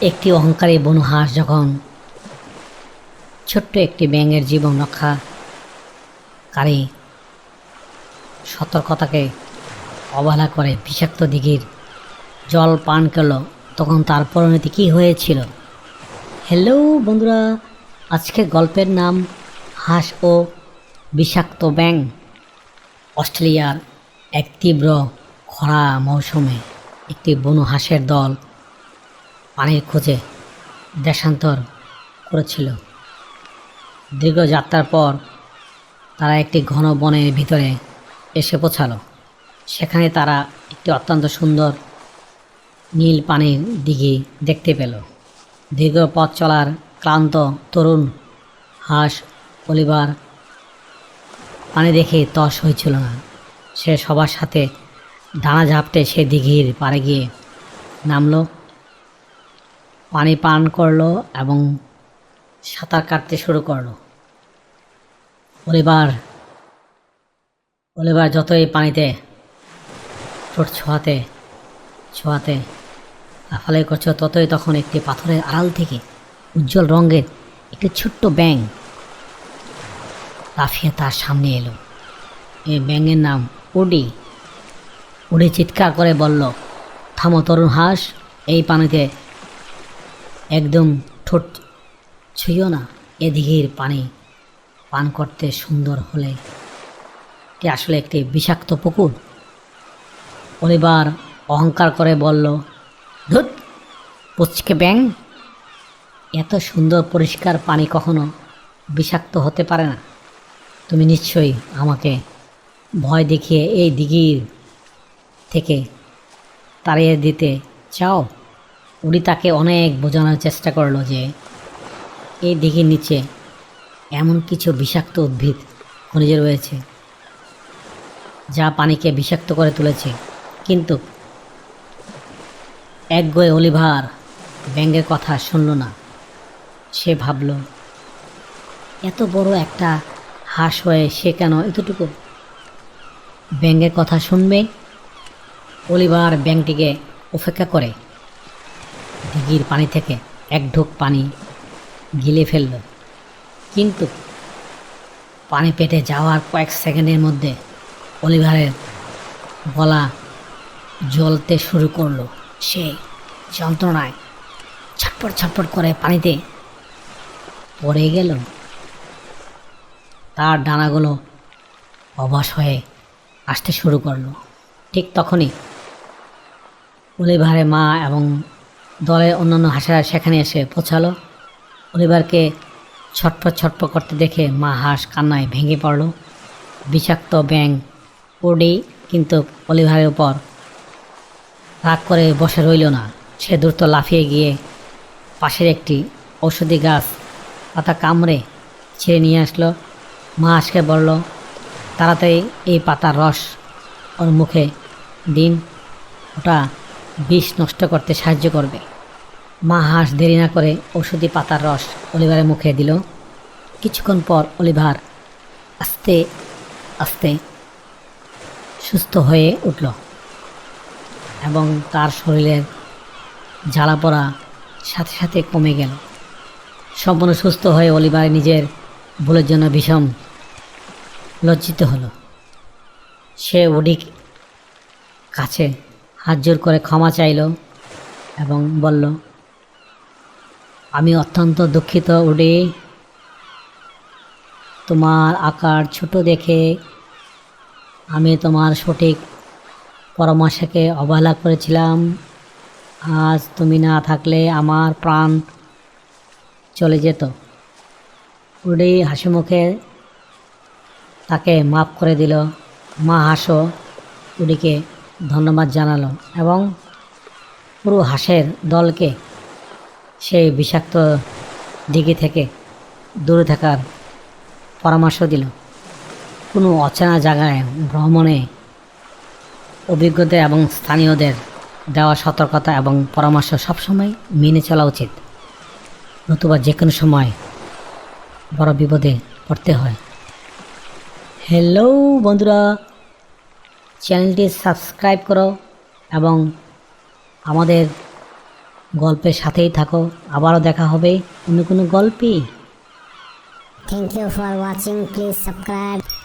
একটি অহংকারী বনু হাঁস যখন ছোট্ট একটি ব্যাঙের জীবন রক্ষাকারী সতর্কতাকে অবহেলা করে বিষাক্ত দিঘির জল পান করল, তখন তার পরিণতি কী হয়েছিল? হ্যালো বন্ধুরা, আজকের গল্পের নাম হাঁস ও বিষাক্ত ব্যাঙ। অস্ট্রেলিয়ার এক তীব্র খরা মৌসুমে একটি বনু হাঁসের দল পানির খোঁজে দেশান্তর করেছিল। দীর্ঘ যাত্রার পর তারা একটি ঘন বনের ভিতরে এসে পৌঁছালো। সেখানে তারা একটি অত্যন্ত সুন্দর নীল পানির দিঘি দেখতে পেল। দীর্ঘ পথ চলার ক্লান্ত তরুণ হাঁস অলিভার পানি দেখে তস হয়েছিল না। সে সবার সাথে ডানা ঝাপটে সে দিঘির পাড়ে গিয়ে নামলো, পানি পান করলো এবং সাঁতার কাটতে শুরু করলো। অলিভার যতই পানিতে ঠোঁট ছোঁয়াতে লাফালাফি করছে, ততই তখন একটি পাথরের আড়াল থেকে উজ্জ্বল রঙের একটি ছোট্ট ব্যাঙ লাফিয়ে তার সামনে এলো। এই ব্যাঙের নাম উডি। উডি চিৎকার করে বলল, থামো তরুণ হাঁস, এই পানিতে একদম ঠোঁট ছুঁয়ো না। এ দিঘির পানি পান করতে সুন্দর হলে এটি আসলে একটি বিষাক্ত পুকুর। অলিভার অহংকার করে বলল, ধুৎ পুচকে ব্যাঙ, এত সুন্দর পরিষ্কার পানি কখনো বিষাক্ত হতে পারে না। তুমি নিশ্চয়ই আমাকে ভয় দেখিয়ে এই দিঘির থেকে তাড়িয়ে দিতে চাও। উনি তাকে অনেক বোঝানোর চেষ্টা করলো যে এই দিঘির নিচে এমন কিছু বিষাক্ত উদ্ভিদ খনিজ রয়েছে যা পানিকে বিষাক্ত করে তুলেছে। কিন্তু একগুঁয়ে অলিভার ব্যাঙের কথা শুনল না। সে ভাবল, এত বড় একটা হাঁস হয়ে সে কেন এতটুকু ব্যাঙের কথা শুনবে? অলিভার ব্যাঙটিকে উপেক্ষা করে দিঘির পানি থেকে এক ঢোক পানি গিলে ফেলল। কিন্তু পানি পেটে যাওয়ার কয়েক সেকেন্ডের মধ্যে অলিভারের গলা জ্বলতে শুরু করলো। সে যন্ত্রণায় ছটফট করে পানিতে পড়ে গেল। তার ডানাগুলো অবশ হয়ে আসতে শুরু করলো। ঠিক তখনই অলিভারের মা এবং দলের অন্যান্য হাঁসেরা সেখানে এসে পৌঁছালো। অলিভারকে ছটফট করতে দেখে মা হাঁস কান্নায় ভেঙে পড়ল। বিষাক্ত ব্যাঙ উডি কিন্তু অলিভারের উপর রাগ করে বসে রইল না। সে দ্রুত লাফিয়ে গিয়ে পাশের একটি ঔষধি গাছ পাতা কামড়ে ছিঁড়ে নিয়ে আসলো। মা হাঁসকে বলল, তাড়াতাড়ি এই পাতার রস ওর মুখে দিন, ওটা বিষ নষ্ট করতে সাহায্য করবে। মা হাঁস দেরি না করে ঔষধি পাতার রস অলিভারের মুখে দিল। কিছুক্ষণ পর অলিভার আস্তে আস্তে সুস্থ হয়ে উঠল এবং তার শরীরের জ্বালা পড়া সাথে সাথে কমে গেল। সম্পূর্ণ সুস্থ হয়ে অলিভার নিজের ভুলের জন্য ভীষণ লজ্জিত হলো। সে উডির কাছে হাত জোর করে ক্ষমা চাইল এবং বলল, আমি অত্যন্ত দুঃখিত উডি, তোমার আকার ছোট দেখে আমি তোমার সঠিক পরামর্শকে অবহেলা করেছিলাম। আজ তুমি না থাকলে আমার প্রাণ চলে যেত। উডি হাসি মুখে তাকে মাফ করে দিল। মা হাঁসও উডিকে ধন্যবাদ জানালো এবং পুরো হাঁসের দলকে সেই বিষাক্ত দিঘি থেকে দূরে থাকার পরামর্শ দিল। কোনো অচেনা জায়গায় ভ্রমণে অভিজ্ঞতা এবং স্থানীয়দের দেওয়া সতর্কতা এবং পরামর্শ সবসময় মেনে চলা উচিত, নতুবা যে কোনো সময় বড় বিপদে পড়তে হয়। হ্যালো বন্ধুরা, চ্যানেলটি সাবস্ক্রাইব করো এবং আমাদের গল্পের সাথেই থাকো, আবারও দেখা হবে অন্য কোনো গল্পে। Thank you for watching. Please subscribe.